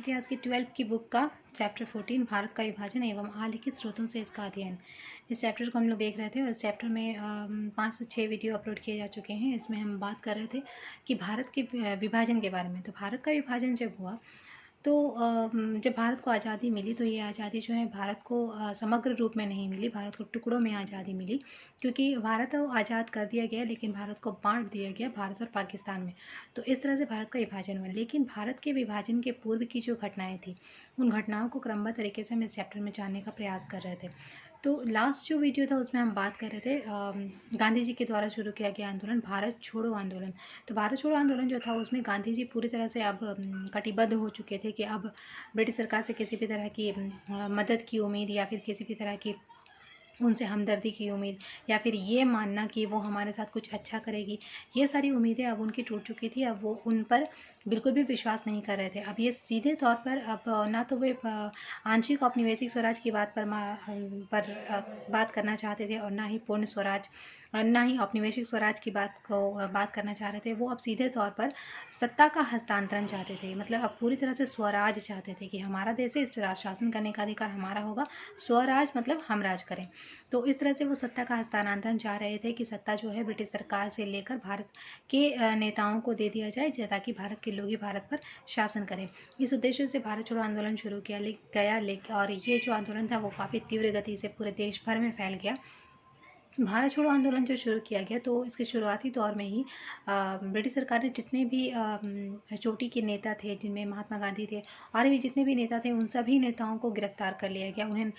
इतिहास की 12 की बुक का चैप्टर 14 भारत का विभाजन एवं आलिखित स्रोतों से इसका अध्ययन। इस चैप्टर को हम लोग देख रहे थे और इस चैप्टर में 5 से 6 वीडियो अपलोड किए जा चुके हैं। इसमें हम बात कर रहे थे कि भारत के विभाजन के बारे में। तो भारत का विभाजन जब हुआ तो जब भारत को आज़ादी मिली तो ये आज़ादी जो है भारत को समग्र रूप में नहीं मिली, भारत को टुकड़ों में आज़ादी मिली, क्योंकि भारत को आज़ाद कर दिया गया लेकिन भारत को बांट दिया गया भारत और पाकिस्तान में। तो इस तरह से भारत का विभाजन हुआ। लेकिन भारत के विभाजन के पूर्व की जो घटनाएं थी उन घटनाओं को क्रमबद्ध तरीके से हम इस चैप्टर में जानने का प्रयास कर रहे थे। तो लास्ट जो वीडियो था उसमें हम बात कर रहे थे गांधी जी के द्वारा शुरू किया गया आंदोलन भारत छोड़ो आंदोलन। तो भारत छोड़ो आंदोलन जो था उसमें गांधी जी पूरी तरह से अब कटिबद्ध हो चुके थे कि अब ब्रिटिश सरकार से किसी भी तरह की मदद की उम्मीद या फिर किसी भी तरह की उनसे हमदर्दी की उम्मीद या फिर ये मानना कि वो हमारे साथ कुछ अच्छा करेगी, ये सारी उम्मीदें अब उनकी टूट चुकी थी। अब वो उन पर बिल्कुल भी विश्वास नहीं कर रहे थे। अब ये सीधे तौर पर अब ना तो वे आंशिक औपनिवेशिक स्वराज की बात पर बात करना चाहते थे और ना ही पूर्ण स्वराज, ना ही औपनिवेशिक स्वराज की बात करना चाह रहे थे। वो अब सीधे तौर पर सत्ता का हस्तांतरण चाहते थे। मतलब अब पूरी तरह से स्वराज चाहते थे कि हमारा देश है, इस पर शासन करने का अधिकार हमारा होगा। स्वराज मतलब हम राज करें। तो इस तरह से वो सत्ता का हस्तांतरण चाह रहे थे कि सत्ता जो है ब्रिटिश सरकार से लेकर भारत के नेताओं को दे दिया जाए ताकि भारत के लोग ही भारत पर शासन करें। इस उद्देश्य से भारत छोड़ो आंदोलन शुरू किया गया और ये जो आंदोलन था वो काफ़ी तीव्र गति से पूरे देश भर में फैल गया। भारत छोड़ो आंदोलन जो शुरू किया गया तो इसके शुरुआती दौर में ही ब्रिटिश सरकार ने जितने भी चोटी के नेता थे, जिनमें महात्मा गांधी थे और भी जितने भी नेता थे, उन सभी नेताओं को गिरफ्तार कर लिया गया, उन्हें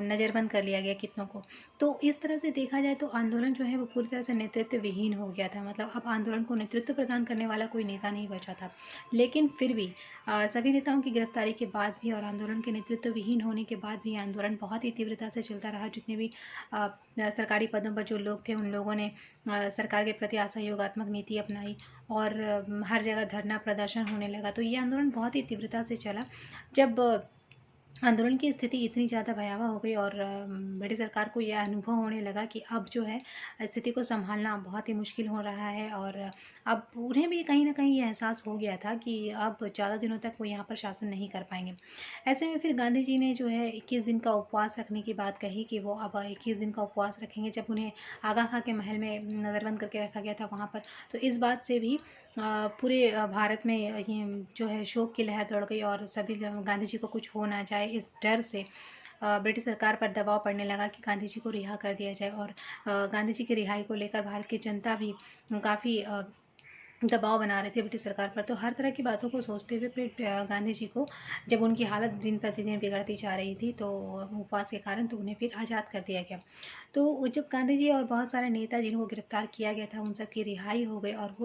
नज़रबंद कर लिया गया कितनों को। तो इस तरह से देखा जाए तो आंदोलन जो है वो पूरी तरह से नेतृत्व विहीन हो गया था। मतलब अब आंदोलन को नेतृत्व प्रदान करने वाला कोई नेता नहीं बचा था। लेकिन फिर भी सभी नेताओं की गिरफ्तारी के बाद भी और आंदोलन के नेतृत्व विहीन होने के बाद भी आंदोलन बहुत ही तीव्रता से चलता रहा। जितने भी सरकारी पदों पर जो लोग थे उन लोगों ने सरकार के प्रति असहयोगात्मक नीति अपनाई और हर जगह धरना प्रदर्शन होने लगा। तो ये आंदोलन बहुत ही तीव्रता से चला। जब आंदोलन की स्थिति इतनी ज़्यादा भयावह हो गई और ब्रिटिश सरकार को यह अनुभव होने लगा कि अब जो है स्थिति को संभालना बहुत ही मुश्किल हो रहा है और अब उन्हें भी कहीं ना कहीं ये एहसास हो गया था कि अब ज़्यादा दिनों तक वो यहाँ पर शासन नहीं कर पाएंगे। ऐसे में फिर गांधी जी ने जो है 21 दिन का उपवास रखने की बात कही कि वो अब 21 दिन का उपवास रखेंगे। जब उन्हें आगा खां के महल में नज़रबंद करके रखा गया था वहाँ पर, तो इस बात से भी पूरे भारत में ये जो है शोक की लहर दौड़ गई और सभी गांधी जी को कुछ हो ना जाए इस डर से ब्रिटिश सरकार पर दबाव पड़ने लगा कि गांधी जी को रिहा कर दिया जाए। और गांधी जी की रिहाई को लेकर भारत की जनता भी काफ़ी दबाव बना रहे थे ब्रिटिश सरकार पर। तो हर तरह की बातों को सोचते हुए फिर गांधी जी को जब उनकी हालत दिन प्रतिदिन बिगड़ती जा रही थी तो उपवास के कारण तो उन्हें फिर आज़ाद कर दिया गया। तो जब गांधी जी और बहुत सारे नेता जिनको गिरफ्तार किया गया था उन सब की रिहाई हो गई और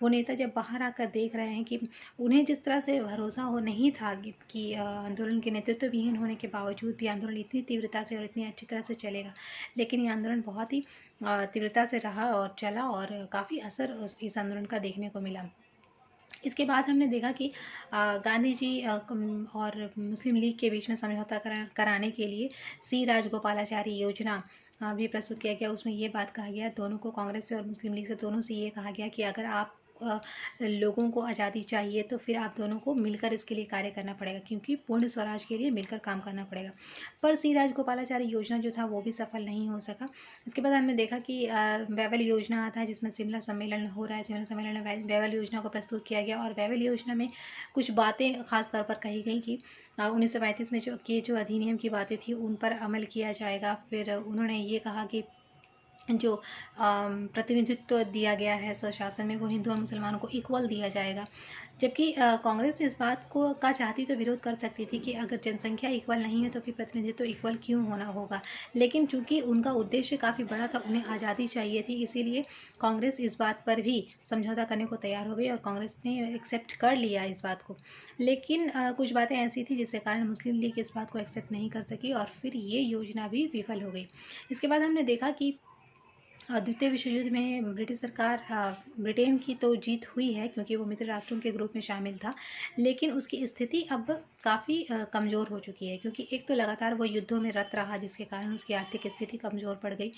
वो नेता जब बाहर आकर देख रहे हैं कि उन्हें जिस तरह से भरोसा हो नहीं था कि आंदोलन के नेतृत्व विहीन होने के बावजूद भी आंदोलन इतनी तीव्रता से और इतनी अच्छी तरह से चलेगा, लेकिन ये आंदोलन बहुत ही तीव्रता से रहा और चला और काफ़ी असर इस आंदोलन का देखने को मिला। इसके बाद हमने देखा कि गांधी जी और मुस्लिम लीग के बीच में समझौता कराने के लिए सी राजगोपालाचारी योजना भी प्रस्तुत किया गया। उसमें ये बात कहा गया, दोनों को, कांग्रेस से और मुस्लिम लीग से, दोनों से ये कहा गया कि अगर आप लोगों को आज़ादी चाहिए तो फिर आप दोनों को मिलकर इसके लिए कार्य करना पड़ेगा, क्योंकि पूर्ण स्वराज के लिए मिलकर काम करना पड़ेगा। पर सी राजगोपालाचारी योजना जो था वो भी सफल नहीं हो सका। इसके बाद हमने देखा कि वेवल योजना आता है जिसमें शिमला सम्मेलन हो रहा है। शिमला सम्मेलन में वेवल योजना को प्रस्तुत किया गया और वेवल योजना में कुछ बातें खास तौर पर कही गई कि 1935 में जो अधिनियम की बातें थी उन पर अमल किया जाएगा। फिर उन्होंने ये कहा कि जो प्रतिनिधित्व दिया गया है स्वशासन में वो हिंदू और मुसलमानों को इक्वल दिया जाएगा। जबकि कांग्रेस इस बात को का चाहती तो विरोध कर सकती थी कि अगर जनसंख्या इक्वल नहीं है तो फिर प्रतिनिधित्व इक्वल क्यों होना होगा। लेकिन चूंकि उनका उद्देश्य काफ़ी बड़ा था, उन्हें आज़ादी चाहिए थी, इसीलिए कांग्रेस इस बात पर भी समझौता करने को तैयार हो गई और कांग्रेस ने एक्सेप्ट कर लिया इस बात को। लेकिन कुछ बातें ऐसी थी जिसके कारण मुस्लिम लीग इस बात को एक्सेप्ट नहीं कर सकी और फिर ये योजना भी विफल हो गई। इसके बाद हमने देखा कि द्वितीय विश्व युद्ध में ब्रिटिश सरकार ब्रिटेन की तो जीत हुई है क्योंकि वो मित्र राष्ट्रों के ग्रुप में शामिल था, लेकिन उसकी स्थिति अब काफ़ी कमज़ोर हो चुकी है क्योंकि एक तो लगातार वो युद्धों में रत रहा जिसके कारण उसकी आर्थिक स्थिति कमज़ोर पड़ गई,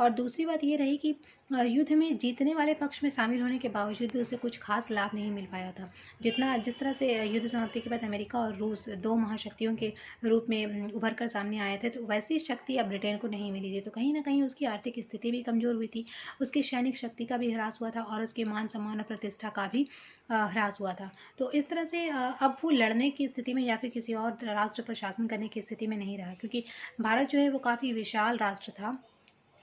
और दूसरी बात ये रही कि युद्ध में जीतने वाले पक्ष में शामिल होने के बावजूद भी उसे कुछ खास लाभ नहीं मिल पाया था। जिस तरह से युद्ध समाप्ति के बाद अमेरिका और रूस दो महाशक्तियों के रूप में उभर कर सामने आए थे, तो वैसी शक्ति अब ब्रिटेन को नहीं मिली थी। तो कहीं ना कहीं उसकी आर्थिक स्थिति भी कमज़ोर हुई थी, उसकी सैनिक शक्ति का भी ह्रास हुआ था और उसके मान सम्मान और प्रतिष्ठा का भी ह्रास हुआ था। तो इस तरह से अब वो लड़ने की स्थिति में या फिर किसी और राष्ट्र पर शासन करने की स्थिति में नहीं रहा, क्योंकि भारत जो है वो काफ़ी विशाल राष्ट्र था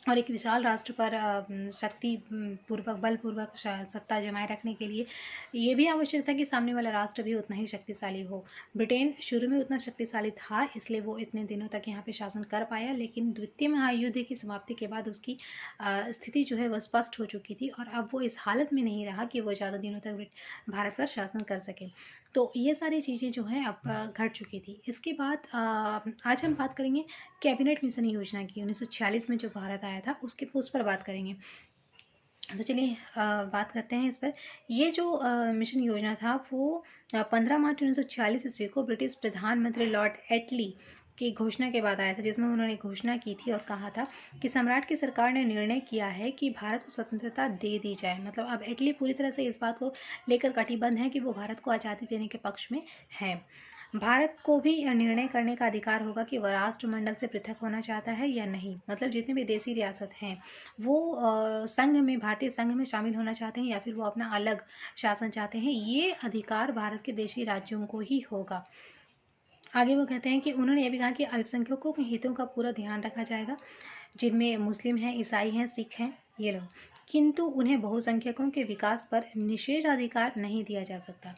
और एक विशाल राष्ट्र पर शक्ति पूर्वक बलपूर्वक सत्ता जमाए रखने के लिए ये भी आवश्यक था कि सामने वाला राष्ट्र भी उतना ही शक्तिशाली हो। ब्रिटेन शुरू में उतना शक्तिशाली था, इसलिए वो इतने दिनों तक यहाँ पे शासन कर पाया, लेकिन द्वितीय महायुद्ध की समाप्ति के बाद उसकी स्थिति जो है वह स्पष्ट हो चुकी थी और अब वो इस हालत में नहीं रहा कि वो ज़्यादा दिनों तक भारत पर शासन कर सके। तो ये सारी चीज़ें जो हैं अब घट चुकी थी। इसके बाद आज हम बात करेंगे कैबिनेट मिशन योजना की। 1946 में जो भारत आया था उस पर बात करेंगे। तो चलिए बात करते हैं इस पर। ये जो मिशन योजना था वो 15 मार्च 1946 ईस्वी को ब्रिटिश प्रधानमंत्री लॉर्ड एटली की घोषणा के बाद आया था, जिसमें उन्होंने घोषणा की थी और कहा था कि सम्राट की सरकार ने निर्णय किया है कि भारत को स्वतंत्रता दे दी जाए। मतलब अब एटली पूरी तरह से इस बात को लेकर कटिबद्ध है कि वो भारत को आज़ादी देने के पक्ष में है। भारत को भी निर्णय करने का अधिकार होगा कि वह राष्ट्रमंडल से पृथक होना चाहता है या नहीं। मतलब जितने भी देशी रियासत हैं वो संघ में, भारतीय संघ में शामिल होना चाहते हैं या फिर वो अपना अलग शासन चाहते हैं, ये अधिकार भारत के देशी राज्यों को ही होगा। आगे वो कहते हैं कि उन्होंने ये भी कहा कि अल्पसंख्यकों के हितों का पूरा ध्यान रखा जाएगा, जिनमें मुस्लिम हैं, ईसाई हैं, सिख हैं, ये लोग, किंतु उन्हें बहुसंख्यकों के विकास पर निषेधाधिकार नहीं दिया जा सकता।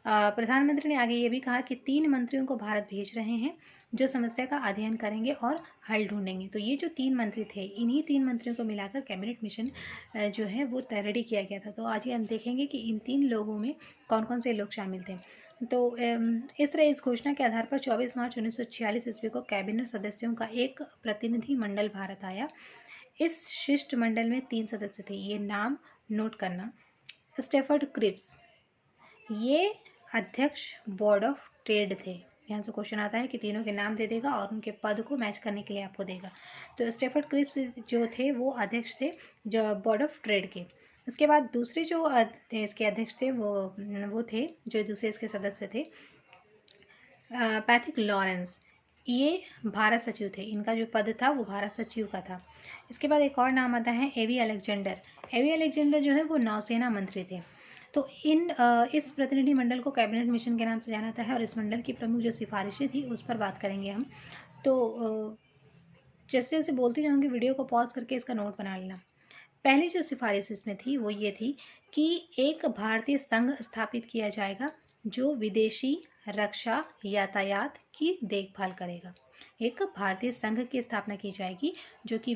प्रधानमंत्री ने आगे ये भी कहा कि 3 मंत्रियों को भारत भेज रहे हैं जो समस्या का अध्ययन करेंगे और हल ढूंढेंगे। तो ये जो 3 मंत्री थे, इन्हीं 3 मंत्रियों को मिलाकर कैबिनेट मिशन जो है वो रेडी किया गया था। तो आज ही हम देखेंगे कि इन 3 लोगों में कौन कौन से लोग शामिल थे। तो इस तरह इस घोषणा के आधार पर 24 मार्च 1946 ईस्वी को कैबिनेट सदस्यों का एक प्रतिनिधि मंडल भारत आया। इस शिष्टमंडल में 3 सदस्य थे, ये नाम नोट करना। स्टेफर्ड क्रिप्स, ये अध्यक्ष बोर्ड ऑफ ट्रेड थे। यहाँ से क्वेश्चन आता है कि तीनों के नाम दे देगा और उनके पद को मैच करने के लिए आपको देगा। तो स्टेफर्ड क्रिप्स जो थे वो अध्यक्ष थे जो बोर्ड ऑफ ट्रेड के। इसके बाद दूसरे जो इसके अध्यक्ष थे वो थे जो दूसरे इसके सदस्य थे पैथिक लॉरेंस, ये भारत सचिव थे। इनका जो पद था वो भारत सचिव का था। इसके बाद एक और नाम आता है एवी अलेक्जेंडर। एवी अलेक्जेंडर जो है वो नौसेना मंत्री थे। तो इस प्रतिनिधि मंडल को कैबिनेट मिशन के नाम से जाना जाता है और इस मंडल की प्रमुख जो सिफारिशें थी उस पर बात करेंगे हम। तो जैसे जैसे बोलती जाऊँगी वीडियो को पॉज करके इसका नोट बना लेना। पहली जो सिफारिश इसमें थी वो ये थी कि एक भारतीय संघ स्थापित किया जाएगा जो विदेशी रक्षा यातायात की देखभाल करेगा। एक भारतीय संघ की स्थापना की जाएगी जो कि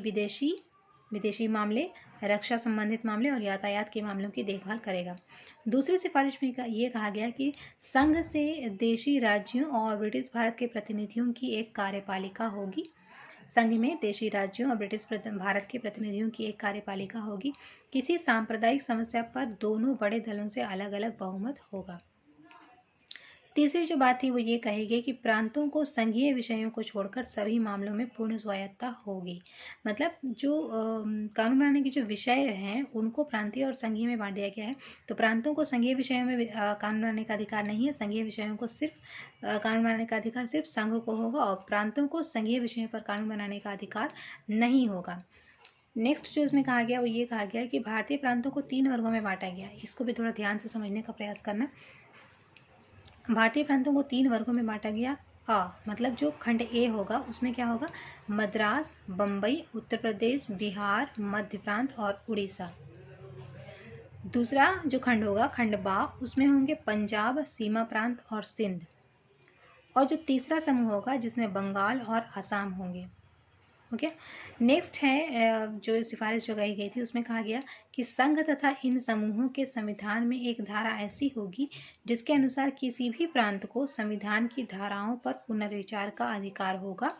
विदेशी मामले, रक्षा संबंधित मामले और यातायात के मामलों की देखभाल करेगा। दूसरी सिफारिश में ये कहा गया कि संघ से देशी राज्यों और ब्रिटिश भारत के प्रतिनिधियों की एक कार्यपालिका होगी। संघ में देशी राज्यों और ब्रिटिश भारत के प्रतिनिधियों की एक कार्यपालिका होगी। किसी सांप्रदायिक समस्या पर दोनों बड़े दलों से अलग अलग बहुमत होगा। तीसरी जो बात थी वो ये कही गई कि प्रांतों को संघीय विषयों को छोड़कर सभी मामलों में पूर्ण स्वायत्तता होगी। मतलब जो कानून बनाने के जो विषय हैं उनको प्रांतीय और संघीय में बांट दिया गया है। तो प्रांतों को संघीय विषयों में कानून बनाने का अधिकार नहीं है, संघीय विषयों को सिर्फ कानून बनाने का अधिकार सिर्फ संघ को होगा और प्रांतों को संघीय विषयों पर कानून बनाने का अधिकार नहीं होगा। नेक्स्ट जो इसमें कहा गया वो ये कहा गया कि भारतीय प्रांतों को 3 वर्गों में बांटा गया। इसको भी थोड़ा ध्यान से समझने का प्रयास करना। भारतीय प्रांतों को 3 वर्गों में बांटा गया। मतलब जो खंड ए होगा उसमें क्या होगा, मद्रास, बम्बई, उत्तर प्रदेश, बिहार, मध्य प्रांत और उड़ीसा। दूसरा जो खंड होगा खंड बा, उसमें होंगे पंजाब, सीमा प्रांत और सिंध। और जो तीसरा समूह होगा जिसमें बंगाल और असम होंगे। ओके, नेक्स्ट है जो सिफारिश जो कही गई थी उसमें कहा गया कि संघ तथा इन समूहों के संविधान में एक धारा ऐसी होगी जिसके अनुसार किसी भी प्रांत को संविधान की धाराओं पर पुनर्विचार का अधिकार होगा।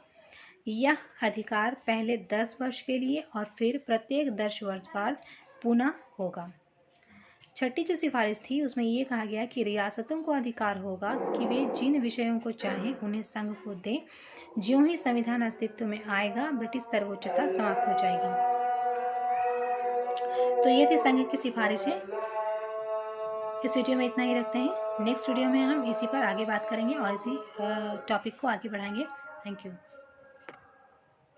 यह अधिकार पहले 10 वर्ष के लिए और फिर प्रत्येक 10 वर्ष बाद पुनः होगा। छठी जो सिफारिश थी उसमें ये कहा गया कि रियासतों को अधिकार होगा कि वे जिन विषयों को चाहें उन्हें संघ को दें। ज्यों ही संविधान अस्तित्व में आएगा ब्रिटिश सर्वोच्चता समाप्त हो जाएगी। तो ये थी संघ की सिफारिशें। इस वीडियो में इतना ही रखते हैं। नेक्स्ट वीडियो में हम इसी पर आगे बात करेंगे और इसी टॉपिक को आगे बढ़ाएंगे। Thank you.